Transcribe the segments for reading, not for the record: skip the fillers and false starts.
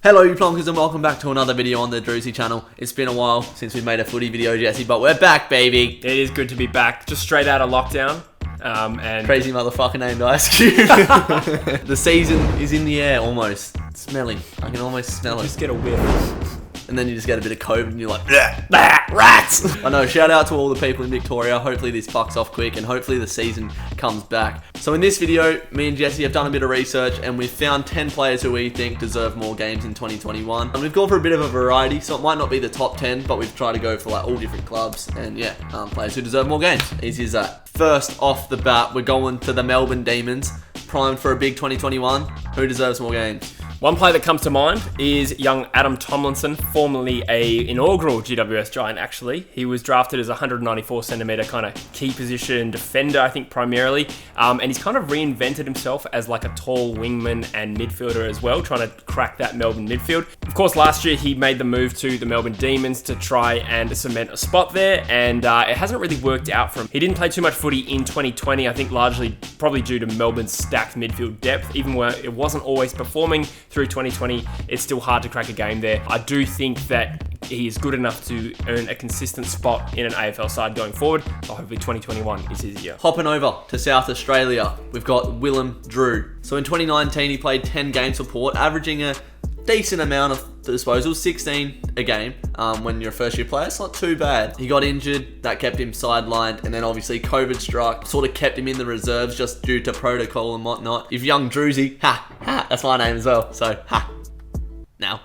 Hello you plonkers and welcome back to another video on the Drewzy channel. It's been a while since we've made a footy video, Jesse, but we're back, baby. It is good to be back, just straight out of lockdown. And crazy motherfucker named Ice Cube. The season is in the air almost. It's smelling. I can almost smell it. Just get a whiff. And then you just get a bit of COVID and you're like, rats! I know, shout out to all the people in Victoria. Hopefully this fucks off quick and hopefully the season comes back. So in this video, me and Jesse have done a bit of research and we've found 10 players who we think deserve more games in 2021. And we've gone for a bit of a variety, so it might not be the top 10, but we've tried to go for like all different clubs and players who deserve more games. Easy as that. First off the bat, we're going to the Melbourne Demons, primed for a big 2021. Who deserves more games? One player that comes to mind is young Adam Tomlinson, formerly a inaugural GWS Giant, actually. He was drafted as a 194 centimetre kind of key position defender, I think, primarily. And he's kind of reinvented himself as like a tall wingman and midfielder as well, trying to crack that Melbourne midfield. Of course, last year he made the move to the Melbourne Demons to try and cement a spot there, and it hasn't really worked out for him. He didn't play too much footy in 2020, I think largely probably due to Melbourne's stacked midfield depth. Even where it wasn't always performing through 2020, it's still hard to crack a game there. I do think that he is good enough to earn a consistent spot in an AFL side going forward, so hopefully 2021 is his year. Hopping over to South Australia, we've got Willem Drew. So in 2019, he played 10 games for Port, averaging a decent amount of disposals, 16 a game. When you're a first year player, it's not too bad. He got injured, that kept him sidelined, and then obviously COVID struck, sort of kept him in the reserves just due to protocol and whatnot. If young Drewzy, that's my name as well, so now.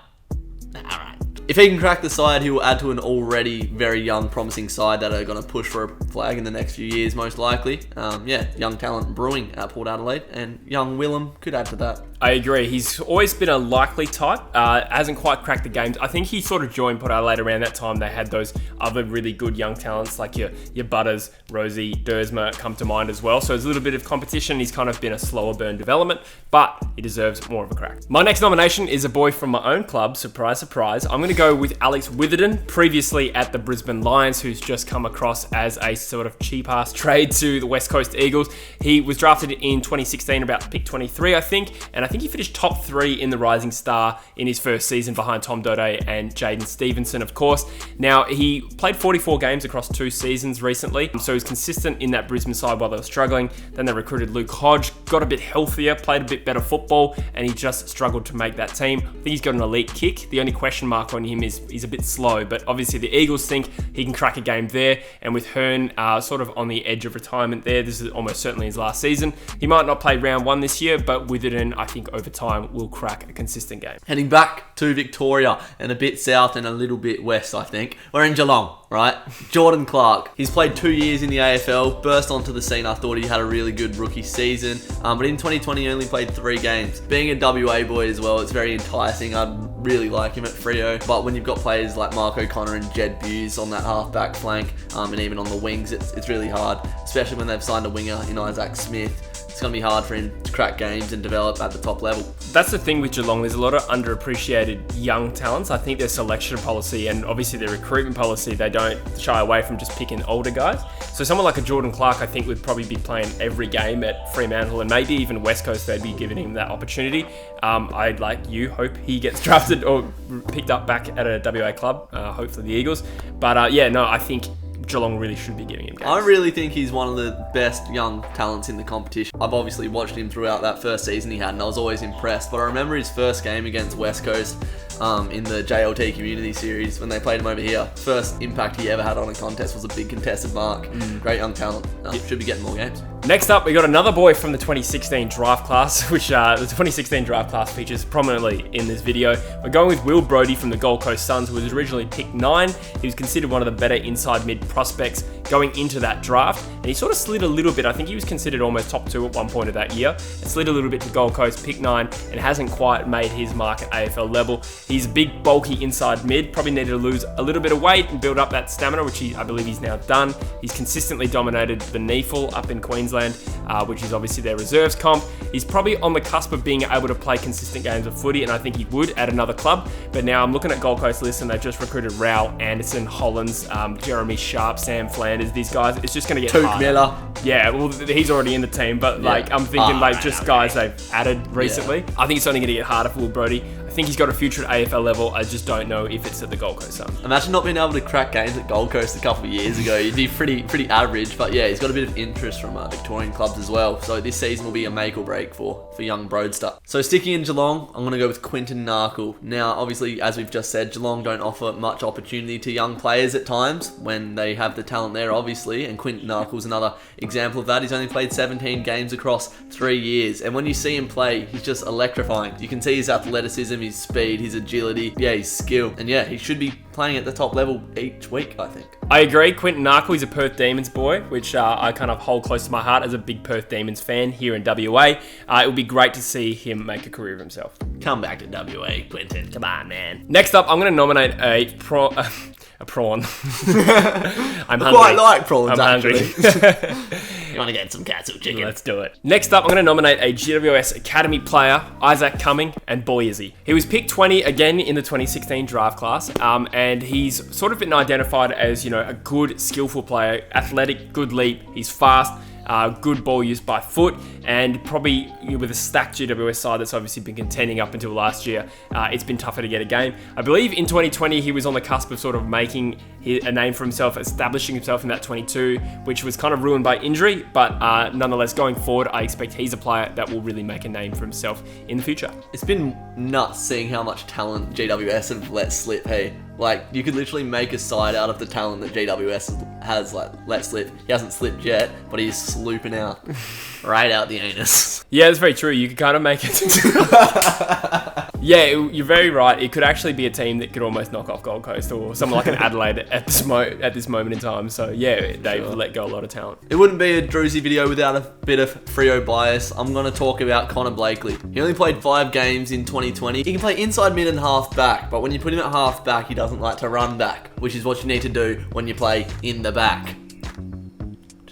Alright. If he can crack the side, he will add to an already very young, promising side that are going to push for a flag in the next few years, most likely. Young talent brewing at Port Adelaide, and young Willem could add to that. I agree. He's always been a likely type. Hasn't quite cracked the games. I think he sort of joined Port Adelaide around that time. They had those other really good young talents like your Butters, Rosie, Dersma come to mind as well. So there's a little bit of competition. He's kind of been a slower burn development, but he deserves more of a crack. My next nomination is a boy from my own club. Surprise, surprise. I'm going to go with Alex Witherden, previously at the Brisbane Lions, who's just come across as a sort of cheap-ass trade to the West Coast Eagles. He was drafted in 2016, about pick 23, I think, and I think he finished top 3 in the Rising Star in his first season behind Tom Dode and Jaden Stevenson, of course. Now, he played 44 games across 2 seasons recently, so he's consistent in that Brisbane side while they were struggling. Then they recruited Luke Hodge, got a bit healthier, played a bit better football, and he just struggled to make that team. I think he's got an elite kick. The only question mark on him is he's a bit slow, but obviously the Eagles think he can crack a game there, and with Hearn sort of on the edge of retirement there, this is almost certainly his last season. He might not play round 1 this year, but Witherden, I think over time, will crack a consistent game. Heading back to Victoria and a bit south and a little bit west, I think. We're in Geelong, right? Jordan Clark. He's played 2 years in the AFL, burst onto the scene. I thought he had a really good rookie season, but in 2020 he only played 3 games. Being a WA boy as well, it's very enticing. I'd really like him at Freo, but when you've got players like Mark O'Connor and Jed Buse on that half-back flank, and even on the wings, it's really hard, especially when they've signed a winger in Isaac Smith. It's going to be hard for him to crack games and develop at the top level. That's the thing with Geelong. There's a lot of underappreciated young talents. I think their selection policy and obviously their recruitment policy, they don't shy away from just picking older guys. So someone like a Jordan Clark, I think, would probably be playing every game at Fremantle, and maybe even West Coast, they'd be giving him that opportunity. I'd like you hope he gets drafted or picked up back at a WA club, hopefully the Eagles. But I think Geelong really should be giving him games. I really think he's one of the best young talents in the competition. I've obviously watched him throughout that first season he had, and I was always impressed. But I remember his first game against West Coast in the JLT Community Series when they played him over here. First impact he ever had on a contest was a big contested mark. Great young talent. Should be getting more games. Next up, we got another boy from the 2016 draft class, which the 2016 draft class features prominently in this video. We're going with Will Brodie from the Gold Coast Suns, who was originally picked 9. He was considered one of the better inside mid prospects going into that draft, and he sort of slid a little bit. I think he was considered almost top 2 at one point of that year, and slid a little bit to Gold Coast, pick 9, and hasn't quite made his mark at AFL level. He's a big, bulky inside mid, probably needed to lose a little bit of weight and build up that stamina, which I believe he's now done. He's consistently dominated the NEFL up in Queensland, which is obviously their reserves comp. He's probably on the cusp of being able to play consistent games of footy, and I think he would at another club. But now I'm looking at Gold Coast list, and they've just recruited Rao, Anderson, Hollins, Jeremy Sharp, Sam Flanders. These guys, it's just going to get Touk harder. Miller. Yeah, well, he's already in the team, but I'm thinking just guys they've added recently. I think it's only going to get harder for Will Brodie. I think he's got a future at AFL level. I just don't know if it's at the Gold Coast Suns. Imagine not being able to crack games at Gold Coast a couple of years ago. You'd be pretty average. But yeah, he's got a bit of interest from Victorian clubs as well. So this season will be a make or break for young Brodster. So sticking in Geelong, I'm going to go with QuintenNarco. Now, obviously, as we've just said, Geelong don't offer much opportunity to young players at times when they have the talent there, obviously. And QuintenNarco is another example of that. He's only played 17 games across 3 years. And when you see him play, he's just electrifying. You can see his athleticism, his speed, his agility, his skill. And yeah, he should be playing at the top level each week, I think. I agree. QuintenNarco is a Perth Demons boy, which I kind of hold close to my heart as a big Perth Demons fan here in WA. It would be great to see him make a career of himself. Come back to WA, Quinten. Come on, man. Next up, I'm going to nominate a prawn. I'm hungry. Quite like prawns, I'm actually. hungry. You want to get some katsu chicken? Let's do it. Next up, I'm going to nominate a GWS Academy player, Isaac Cummings, and boy is he. He was picked 20 again in the 2016 draft class, and he's sort of been identified as, a good, skillful player, athletic, good leap, he's fast, good ball use by foot, and probably with a stacked GWS side that's obviously been contending up until last year, it's been tougher to get a game. I believe in 2020 he was on the cusp of sort of making a name for himself, establishing himself in that 22, which was kind of ruined by injury, but nonetheless, going forward, I expect he's a player that will really make a name for himself in the future. It's been nuts seeing how much talent GWS have let slip, hey? Like, you could literally make a side out of the talent that GWS has, let slip. He hasn't slipped yet, but he's slooping out. Right out the anus. Yeah, that's very true. You could kind of make it... Yeah, you're very right. It could actually be a team that could almost knock off Gold Coast or someone like an Adelaide at this moment in time. So yeah, they've let go a lot of talent. It wouldn't be a Drewzy video without a bit of Freo bias. I'm going to talk about Connor Blakely. He only played 5 games in 2020. He can play inside mid and half back, but when you put him at half back, he doesn't like to run back, which is what you need to do when you play in the back.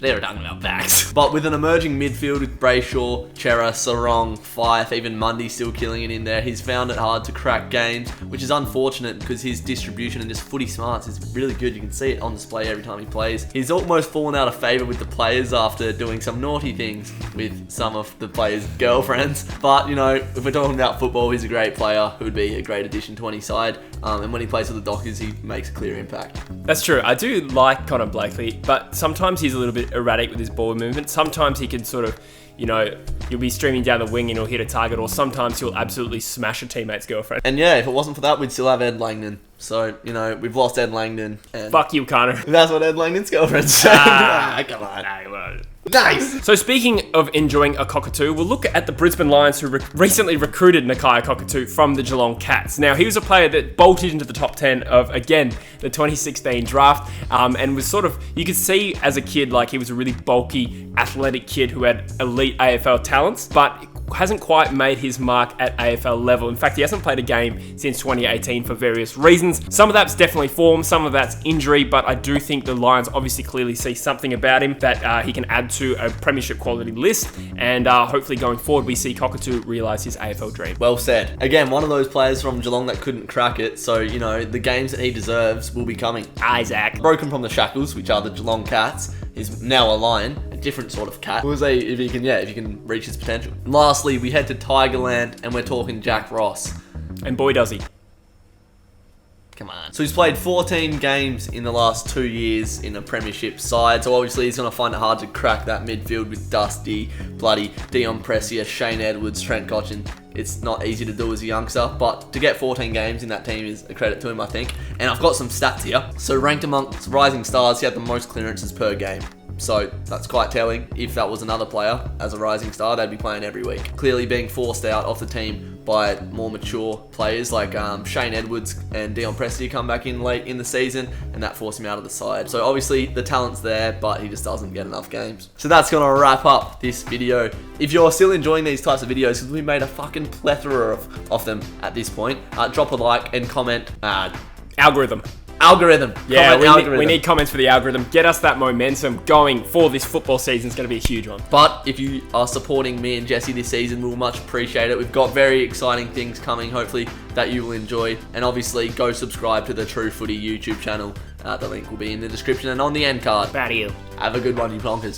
They were talking about backs. But with an emerging midfield with Brayshaw, Chera, Sarong, Fife, even Mundy still killing it in there, he's found it hard to crack games, which is unfortunate because his distribution and just footy smarts is really good. You can see it on display every time he plays. He's almost fallen out of favour with the players after doing some naughty things with some of the players' girlfriends. But, if we're talking about football, he's a great player who would be a great addition to any side. And when he plays with the Dockers, he makes a clear impact. That's true. I do like Connor Blakely, but sometimes he's a little bit erratic with his ball movement. Sometimes he can sort of, you'll be streaming down the wing and he'll hit a target, or sometimes he'll absolutely smash a teammate's girlfriend. And yeah, if it wasn't for that, we'd still have Ed Langdon. So, we've lost Ed Langdon. And fuck you, Connor. That's what Ed Langdon's girlfriend said. Come on. Nice! So speaking of enjoying a cockatoo, we'll look at the Brisbane Lions who recently recruited Nakia Cockatoo from the Geelong Cats. Now, he was a player that bolted into the top 10 of, again, the 2016 draft, and was sort of, you could see as a kid, like he was a really bulky, athletic kid who had elite AFL talents, but hasn't quite made his mark at AFL level. In fact, he hasn't played a game since 2018 for various reasons. Some of that's definitely form, some of that's injury, but I do think the Lions obviously clearly see something about him that he can add to a premiership quality list, and hopefully going forward we see Cockatoo realise his AFL dream. Well said. Again, one of those players from Geelong that couldn't crack it, so the games that he deserves will be coming. Isaac. Broken from the shackles, which are the Geelong Cats, is now a Lion, a different sort of cat. We'll say if he can reach his potential. And lastly, we head to Tigerland and we're talking Jack Ross. And boy does he. Come on. So he's played 14 games in the last 2 years in a premiership side, so obviously he's going to find it hard to crack that midfield with Dusty, Bloody, Dion Pressia, Shane Edwards, Trent Cotchin. It's not easy to do as a youngster, but to get 14 games in that team is a credit to him, I think. And I've got some stats here. So ranked amongst rising stars, he had the most clearances per game. So that's quite telling. If that was another player as a rising star, they'd be playing every week. Clearly being forced out of the team by more mature players like Shane Edwards and Dion Prestia come back in late in the season, and that forced him out of the side. So obviously the talent's there, but he just doesn't get enough games. So that's going to wrap up this video. If you're still enjoying these types of videos, because we made a fucking plethora of them at this point, drop a like and comment. Algorithm. Yeah, we need comments for the algorithm. Get us that momentum going for this football season. It's going to be a huge one. But if you are supporting me and Jesse this season, we'll much appreciate it. We've got very exciting things coming, hopefully, that you will enjoy. And obviously, go subscribe to the True Footy YouTube channel. The link will be in the description and on the end card. Bad to you. Have a good one, you plonkers.